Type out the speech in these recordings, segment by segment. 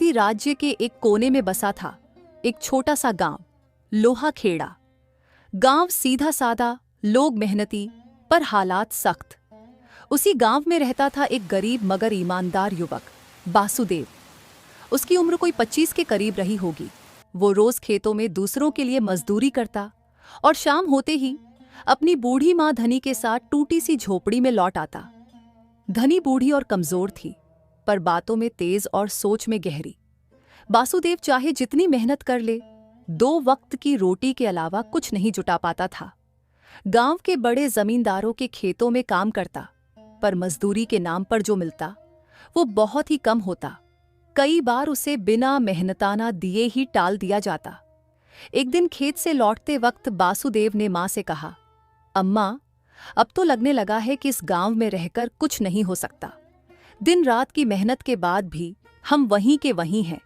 किसी राज्य के एक कोने में बसा था एक छोटा सा गांव, लोहाखेड़ा। गांव सीधा सादा, लोग मेहनती, पर हालात सख्त। उसी गांव में रहता था एक गरीब मगर ईमानदार युवक, बासुदेव। उसकी उम्र कोई 25 के करीब रही होगी। वो रोज खेतों में दूसरों के लिए मजदूरी करता और शाम होते ही अपनी बूढ़ी माँ धनी के साथ टूटी सी झोपड़ी में लौट आता। धनी बूढ़ी और कमजोर थी, पर बातों में तेज और सोच में गहरी। बासुदेव चाहे जितनी मेहनत कर ले, 2 वक्त की रोटी के अलावा कुछ नहीं जुटा पाता था। गांव के बड़े जमींदारों के खेतों में काम करता, पर मजदूरी के नाम पर जो मिलता वो बहुत ही कम होता। कई बार उसे बिना मेहनताना दिए ही टाल दिया जाता। एक दिन खेत से लौटते वक्त बासुदेव ने मां से कहा, अम्मा, अब तो लगने लगा है कि इस गांव में रहकर कुछ नहीं हो सकता। दिन रात की मेहनत के बाद भी हम वहीं के वहीं हैं।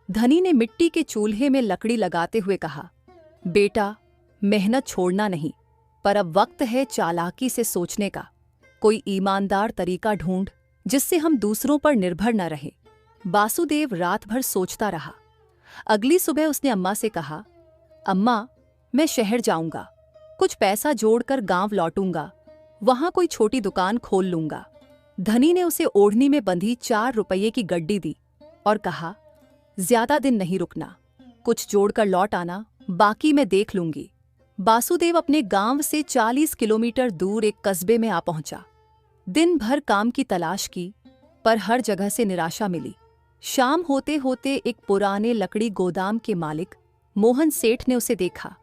धनी ने मिट्टी के चूल्हे में लकड़ी लगाते हुए कहा, बेटा, मेहनत छोड़ना नहीं, पर अब वक्त है चालाकी से सोचने का। कोई ईमानदार तरीका ढूंढ जिससे हम दूसरों पर निर्भर न रहे। बासुदेव रात भर सोचता रहा। अगली सुबह उसने अम्मा से कहा, अम्मा, मैं शहर जाऊंगा, कुछ पैसा जोड़कर गांव लौटूंगा, वहां कोई छोटी दुकान खोल लूंगा। धनी ने उसे ओढ़नी में बंधी 4 रुपये की गड्डी दी और कहा, ज्यादा दिन नहीं रुकना, कुछ जोड़कर लौट आना, बाकी मैं देख लूंगी। बासुदेव अपने गांव से 40 किलोमीटर दूर एक कस्बे में आ पहुंचा। दिन भर काम की तलाश की, पर हर जगह से निराशा मिली। शाम होते होते एक पुराने लकड़ी गोदाम के मालिक मोहन सेठ ने उसे देखा।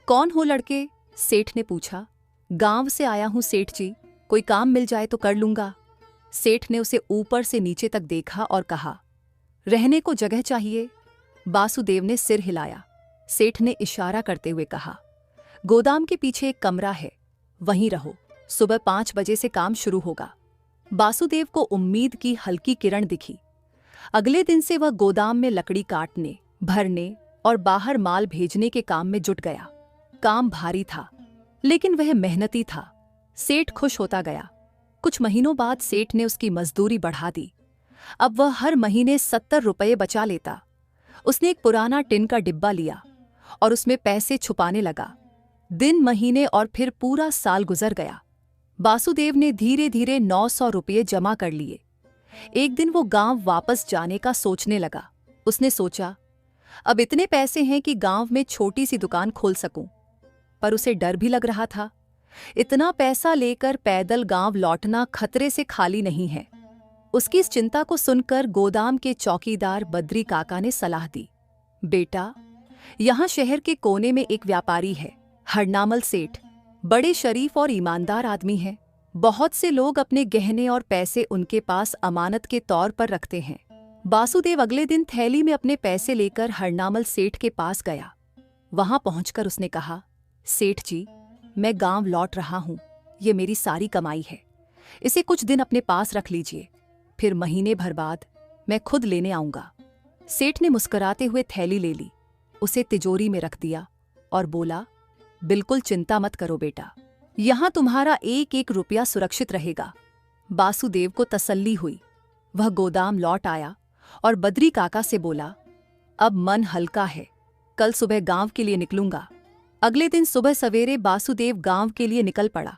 कौन हो लड़के? सेठ ने पूछा। गांव से आया हूं सेठ जी, कोई काम मिल जाए तो कर लूंगा। सेठ ने उसे ऊपर से नीचे तक देखा और कहा, रहने को जगह चाहिए? बासुदेव ने सिर हिलाया। सेठ ने इशारा करते हुए कहा, गोदाम के पीछे एक कमरा है, वहीं रहो, सुबह 5 बजे से काम शुरू होगा। बासुदेव को उम्मीद की हल्की किरण दिखी। अगले दिन से वह गोदाम में लकड़ी काटने, भरने और बाहर माल भेजने के काम में जुट गया। काम भारी था, लेकिन वह मेहनती था। सेठ खुश होता गया। कुछ महीनों बाद सेठ ने उसकी मजदूरी बढ़ा दी। अब वह हर महीने 70 रुपये बचा लेता। उसने एक पुराना टिन का डिब्बा लिया और उसमें पैसे छुपाने लगा। दिन, महीने और फिर पूरा साल गुजर गया। बासुदेव ने धीरे धीरे 900 रुपये जमा कर लिए। एक दिन वो गांव वापस जाने का सोचने लगा। उसने सोचा, अब इतने पैसे हैं कि गांव में छोटी सी दुकान खोल सकूं। पर उसे डर भी लग रहा था। इतना पैसा लेकर पैदल गांव लौटना खतरे से खाली नहीं है। उसकी इस चिंता को सुनकर गोदाम के चौकीदार बद्री काका ने सलाह दी, बेटा, यहां शहर के कोने में एक व्यापारी है, हरनामल सेठ। बड़े शरीफ और ईमानदार आदमी हैं। बहुत से लोग अपने गहने और पैसे उनके पास अमानत के तौर पर रखते हैं। बासुदेव अगले दिन थैली में अपने पैसे लेकर हरनामल सेठ के पास गया। वहां पहुंचकर उसने कहा, सेठ जी, मैं गांव लौट रहा हूं, ये मेरी सारी कमाई है, इसे कुछ दिन अपने पास रख लीजिए, फिर महीने भर बाद मैं खुद लेने आऊंगा। सेठ ने मुस्कुराते हुए थैली ले ली, उसे तिजोरी में रख दिया और बोला, बिल्कुल चिंता मत करो बेटा, यहां तुम्हारा 1-1 रुपया सुरक्षित रहेगा। बासुदेव को तसल्ली हुई। वह गोदाम लौट आया और बद्री काका से बोला, अब मन हल्का है, कल सुबह गांव के लिए निकलूंगा। अगले दिन सुबह सवेरे बासुदेव गांव के लिए निकल पड़ा।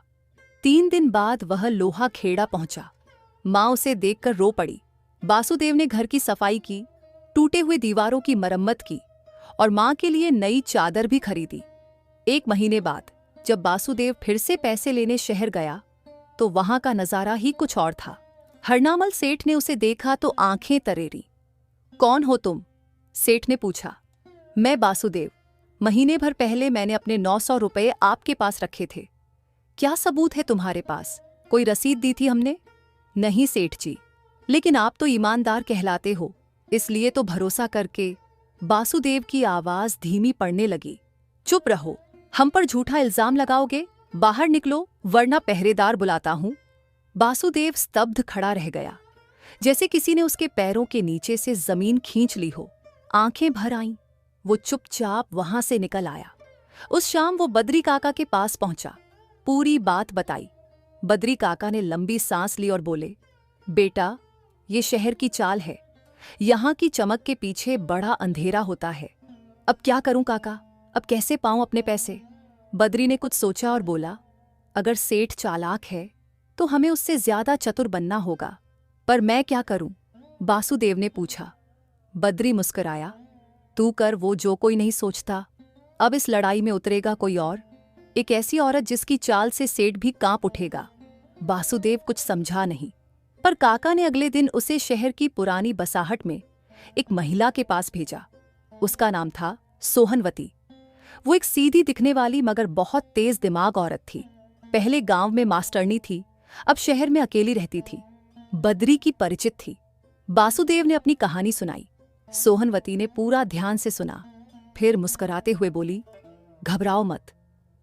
3 दिन बाद वह लोहाखेड़ा पहुंचा। मां उसे देखकर रो पड़ी। बासुदेव ने घर की सफाई की, टूटे हुए दीवारों की मरम्मत की और मां के लिए नई चादर भी खरीदी। 1 महीने बाद जब बासुदेव फिर से पैसे लेने शहर गया, तो वहां का नजारा ही कुछ और था। हरनामल सेठ ने उसे देखा तो आंखें तरेरी। कौन हो तुम? सेठ ने पूछा। मैं बासुदेव, महीने भर पहले मैंने अपने 900 रुपये आपके पास रखे थे। क्या सबूत है तुम्हारे पास? कोई रसीद दी थी हमने? नहीं सेठ जी, लेकिन आप तो ईमानदार कहलाते हो, इसलिए तो भरोसा करके। बासुदेव की आवाज धीमी पड़ने लगी। चुप रहो, हम पर झूठा इल्जाम लगाओगे? बाहर निकलो, वरना पहरेदार बुलाता हूं। बासुदेव स्तब्ध खड़ा रह गया, जैसे किसी ने उसके पैरों के नीचे से जमीन खींच ली हो। आंखें भर आईं। वो चुपचाप वहां से निकल आया। उस शाम वो बद्री काका के पास पहुंचा, पूरी बात बताई। बद्री काका ने लंबी सांस ली और बोले, बेटा, ये शहर की चाल है, यहाँ की चमक के पीछे बड़ा अंधेरा होता है। अब क्या करूं काका, अब कैसे पाऊं अपने पैसे? बद्री ने कुछ सोचा और बोला, अगर सेठ चालाक है तो हमें उससे ज्यादा चतुर बनना होगा, पर मैं क्या करूं? वासुदेव ने पूछा। बद्री मुस्कुराया, तू कर वो जो कोई नहीं सोचता। अब इस लड़ाई में उतरेगा कोई और, एक ऐसी औरत जिसकी चाल से सेठ भी कांप उठेगा। वासुदेव कुछ समझा नहीं, पर काका ने अगले दिन उसे शहर की पुरानी बसाहट में एक महिला के पास भेजा। उसका नाम था सोहनवती। वो एक सीधी दिखने वाली मगर बहुत तेज दिमाग औरत थी। पहले गांव में मास्टरनी थी, अब शहर में अकेली रहती थी। बद्री की परिचित थी। वासुदेव ने अपनी कहानी सुनाई। सोहनवती ने पूरा ध्यान से सुना, फिर मुस्कुराते हुए बोली, घबराओ मत,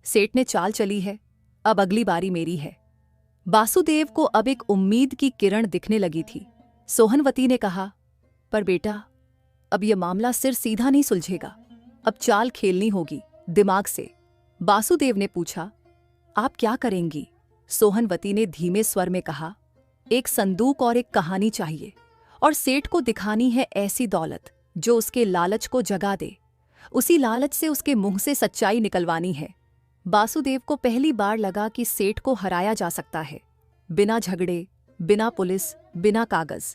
सेठ ने चाल चली है, अब अगली बारी मेरी है। वासुदेव को अब एक उम्मीद की किरण दिखने लगी थी। सोहनवती ने कहा, पर बेटा, अब यह मामला सिर सीधा नहीं सुलझेगा, अब चाल खेलनी होगी दिमाग से। वासुदेव ने पूछा, आप क्या करेंगी? सोहनवती ने धीमे स्वर में कहा, एक संदूक और एक कहानी चाहिए, और सेठ को दिखानी है ऐसी दौलत जो उसके लालच को जगा दे। उसी लालच से उसके मुंह से सच्चाई निकलवानी है। वासुदेव को पहली बार लगा कि सेठ को हराया जा सकता है, बिना झगड़े, बिना पुलिस, बिना कागज।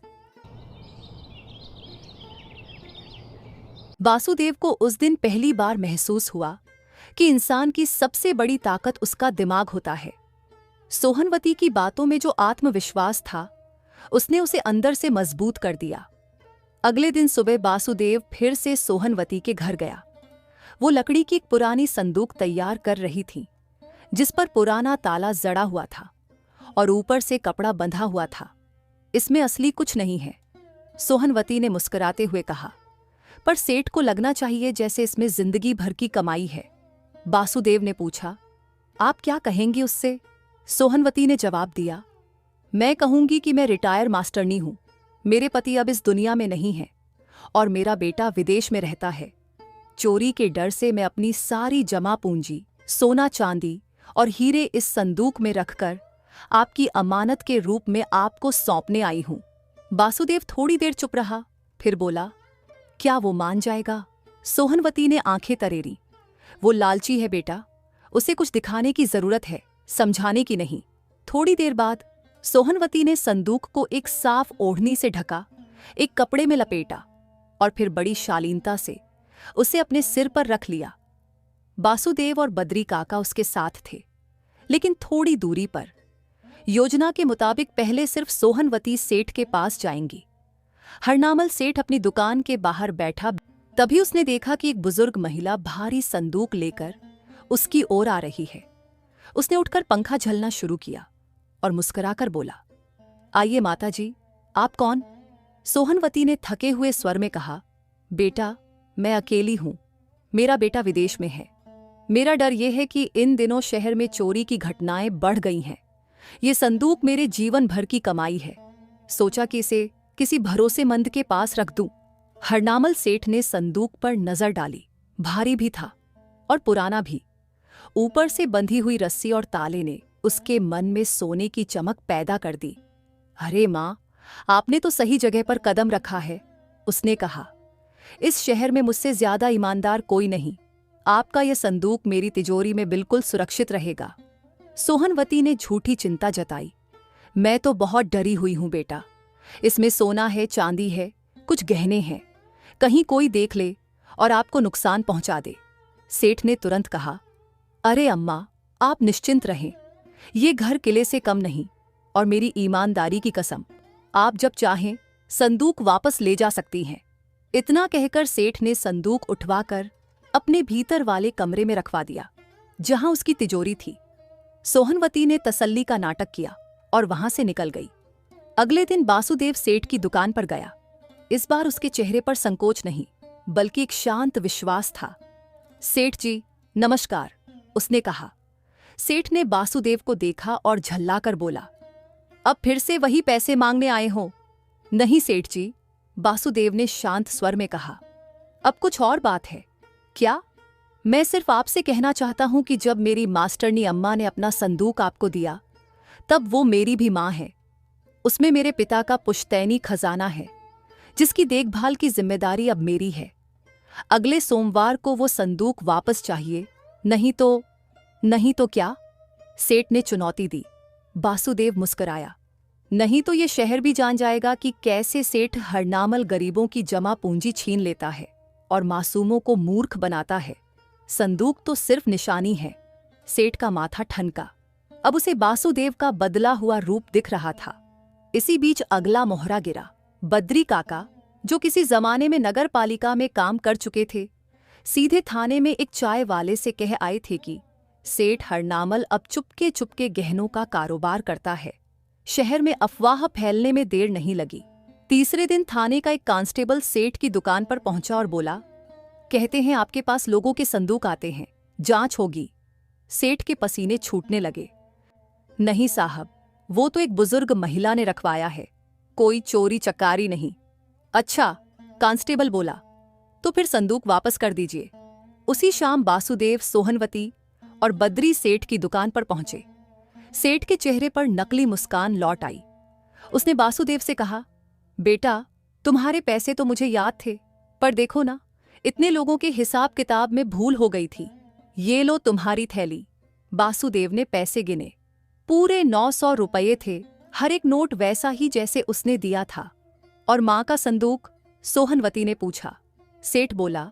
वासुदेव को उस दिन पहली बार महसूस हुआ कि इंसान की सबसे बड़ी ताकत उसका दिमाग होता है। सोहनवती की बातों में जो आत्मविश्वास था, उसने उसे अंदर से मजबूत कर दिया। अगले दिन सुबह वासुदेव फिर से सोहनवती के घर गया। वो लकड़ी की एक पुरानी संदूक तैयार कर रही थी, जिस पर पुराना ताला जड़ा हुआ था और ऊपर से कपड़ा बंधा हुआ था। इसमें असली कुछ नहीं है, सोहनवती ने मुस्कुराते हुए कहा, पर सेठ को लगना चाहिए जैसे इसमें जिंदगी भर की कमाई है। वासुदेव ने पूछा, आप क्या कहेंगी उससे? सोहनवती ने जवाब दिया, मैं कहूंगी कि मैं रिटायर मास्टरनी हूं, मेरे पति अब इस दुनिया में नहीं है और मेरा बेटा विदेश में रहता है। चोरी के डर से मैं अपनी सारी जमा पूंजी, सोना चांदी और हीरे इस संदूक में रखकर आपकी अमानत के रूप में आपको सौंपने आई हूं। वासुदेव थोड़ी देर चुप रहा, फिर बोला, क्या वो मान जाएगा? सोहनवती ने आंखें तरेरी। वो लालची है बेटा, उसे कुछ दिखाने की जरूरत है, समझाने की नहीं। थोड़ी देर बाद सोहनवती ने संदूक को एक साफ ओढ़नी से ढका, एक कपड़े में लपेटा और फिर बड़ी शालीनता से उसे अपने सिर पर रख लिया। वासुदेव और बद्री काका उसके साथ थे, लेकिन थोड़ी दूरी पर। योजना के मुताबिक पहले सिर्फ सोहनवती सेठ के पास जाएंगी। हरनामल सेठ अपनी दुकान के बाहर बैठा, तभी उसने देखा कि एक बुजुर्ग महिला भारी संदूक लेकर उसकी ओर आ रही है। उसने उठकर पंखा झलना शुरू किया और मुस्कुराकर बोला, आइए माताजी, आप कौन? सोहनवती ने थके हुए स्वर में कहा, बेटा, मैं अकेली हूं, मेरा बेटा विदेश में है। मेरा डर यह है कि इन दिनों शहर में चोरी की घटनाएं बढ़ गई हैं। ये संदूक मेरे जीवन भर की कमाई है, सोचा कि इसे किसी भरोसेमंद के पास रख दूं। हरनामल सेठ ने संदूक पर नजर डाली। भारी भी था और पुराना भी। ऊपर से बंधी हुई रस्सी और ताले ने उसके मन में सोने की चमक पैदा कर दी। अरे मां, आपने तो सही जगह पर कदम रखा है, उसने कहा। इस शहर में मुझसे ज्यादा ईमानदार कोई नहीं। आपका यह संदूक मेरी तिजोरी में बिल्कुल सुरक्षित रहेगा। सोहनवती ने झूठी चिंता जताई। मैं तो बहुत डरी हुई हूं बेटा, इसमें सोना है, चांदी है, कुछ गहने हैं, कहीं कोई देख ले और आपको नुकसान पहुंचा दे। सेठ ने तुरंत कहा, अरे अम्मा, आप निश्चिंत रहें, ये घर किले से कम नहीं, और मेरी ईमानदारी की कसम, आप जब चाहें संदूक वापस ले जा सकती हैं। इतना कहकर सेठ ने संदूक उठवाकर अपने भीतर वाले कमरे में रखवा दिया, जहां उसकी तिजोरी थी। सोहनवती ने तसल्ली का नाटक किया और वहां से निकल गई। अगले दिन वासुदेव सेठ की दुकान पर गया। इस बार उसके चेहरे पर संकोच नहीं, बल्कि एक शांत विश्वास था। सेठ जी, नमस्कार, उसने कहा। सेठ ने वासुदेव को देखा और झल्लाकर बोला, अब फिर से वही पैसे मांगने आए हो? नहीं सेठ जी, वासुदेव ने शांत स्वर में कहा, अब कुछ और बात है। क्या? मैं सिर्फ आपसे कहना चाहता हूं कि जब मेरी मास्टरनी अम्मा ने अपना संदूक आपको दिया, तब वो मेरी भी मां है। उसमें मेरे पिता का पुश्तैनी खजाना है, जिसकी देखभाल की जिम्मेदारी अब मेरी है। अगले सोमवार को वो संदूक वापस चाहिए, नहीं तो क्या? सेठ ने चुनौती दी। वासुदेव मुस्कुराया। नहीं तो ये शहर भी जान जाएगा कि कैसे सेठ हरनामल गरीबों की जमा पूंजी छीन लेता है और मासूमों को मूर्ख बनाता है। संदूक तो सिर्फ निशानी है। सेठ का माथा ठनका। अब उसे वासुदेव का बदला हुआ रूप दिख रहा था। इसी बीच अगला मोहरा गिरा। बद्री काका, जो किसी जमाने में नगर पालिका में काम कर चुके थे, सीधे थाने में एक चाय वाले से कह आए थे कि सेठ हरनामल अब चुपके चुपके गहनों का कारोबार करता है। शहर में अफवाह फैलने में देर नहीं लगी। तीसरे दिन थाने का एक कांस्टेबल सेठ की दुकान पर पहुंचा और बोला, कहते हैं आपके पास लोगों के संदूक आते हैं, जांच होगी। सेठ के पसीने छूटने लगे। नहीं साहब, वो तो एक बुजुर्ग महिला ने रखवाया है, कोई चोरी चकारी नहीं। अच्छा, कांस्टेबल बोला, तो फिर संदूक वापस कर दीजिए। उसी शाम वासुदेव सोहनवती और बद्री सेठ की दुकान पर पहुंचे। सेठ के चेहरे पर नकली मुस्कान लौट आई। उसने वासुदेव से कहा, बेटा, तुम्हारे पैसे तो मुझे याद थे, पर देखो ना, इतने लोगों के हिसाब किताब में भूल हो गई थी। ये लो तुम्हारी थैली। वासुदेव ने पैसे गिने। पूरे 900 रुपये थे, हर एक नोट वैसा ही जैसे उसने दिया था। और माँ का संदूक? सोहनवती ने पूछा। सेठ बोला,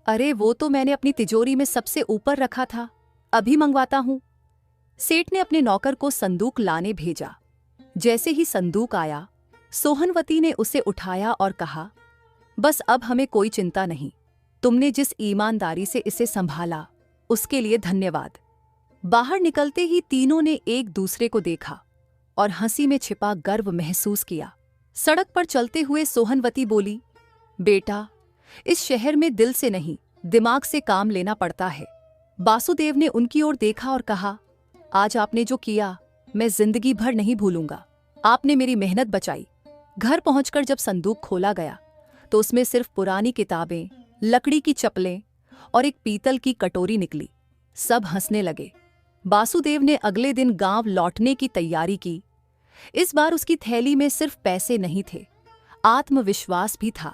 अरे वो तो मैंने अपनी तिजोरी में सबसे ऊपर रखा था, अभी मंगवाता हूं। सेठ ने अपने नौकर को संदूक लाने भेजा। जैसे ही संदूक आया, सोहनवती ने उसे उठाया और कहा, बस अब हमें कोई चिंता नहीं। तुमने जिस ईमानदारी से इसे संभाला, उसके लिए धन्यवाद। बाहर निकलते ही तीनों ने एक दूसरे को देखा और हंसी में छिपा गर्व महसूस किया। सड़क पर चलते हुए सोहनवती बोली, बेटा, इस शहर में दिल से नहीं, दिमाग से काम लेना पड़ता है। वासुदेव ने उनकी ओर देखा और कहा, आज आपने जो किया, मैं जिंदगी भर नहीं भूलूंगा। आपने मेरी मेहनत बचाई। घर पहुंचकर जब संदूक खोला गया, तो उसमें सिर्फ पुरानी किताबें, लकड़ी की चप्पलें और एक पीतल की कटोरी निकली। सब हंसने लगे। वासुदेव ने अगले दिन गांव लौटने की तैयारी की। इस बार उसकी थैली में सिर्फ पैसे नहीं थे, आत्मविश्वास भी था।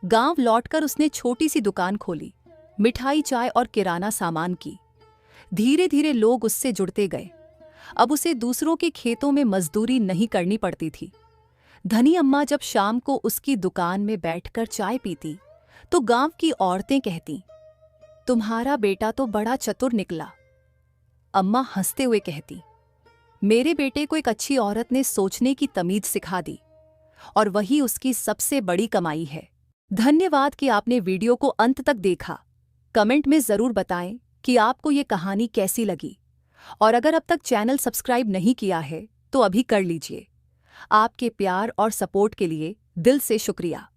गांव लौटकर उसने छोटी सी दुकान खोली, मिठाई, चाय और किराना सामान की। धीरे धीरे लोग उससे जुड़ते गए। अब उसे दूसरों के खेतों में मजदूरी नहीं करनी पड़ती थी। धनी अम्मा जब शाम को उसकी दुकान में बैठकर चाय पीती, तो गांव की औरतें कहती, तुम्हारा बेटा तो बड़ा चतुर निकला। अम्मा हंसते हुए कहती, मेरे बेटे को एक अच्छी औरत ने सोचने की तमीज सिखा दी, और वही उसकी सबसे बड़ी कमाई है। धन्यवाद कि आपने वीडियो को अंत तक देखा। कमेंट में जरूर बताएं कि आपको ये कहानी कैसी लगी, और अगर अब तक चैनल सब्सक्राइब नहीं किया है तो अभी कर लीजिए। आपके प्यार और सपोर्ट के लिए दिल से शुक्रिया।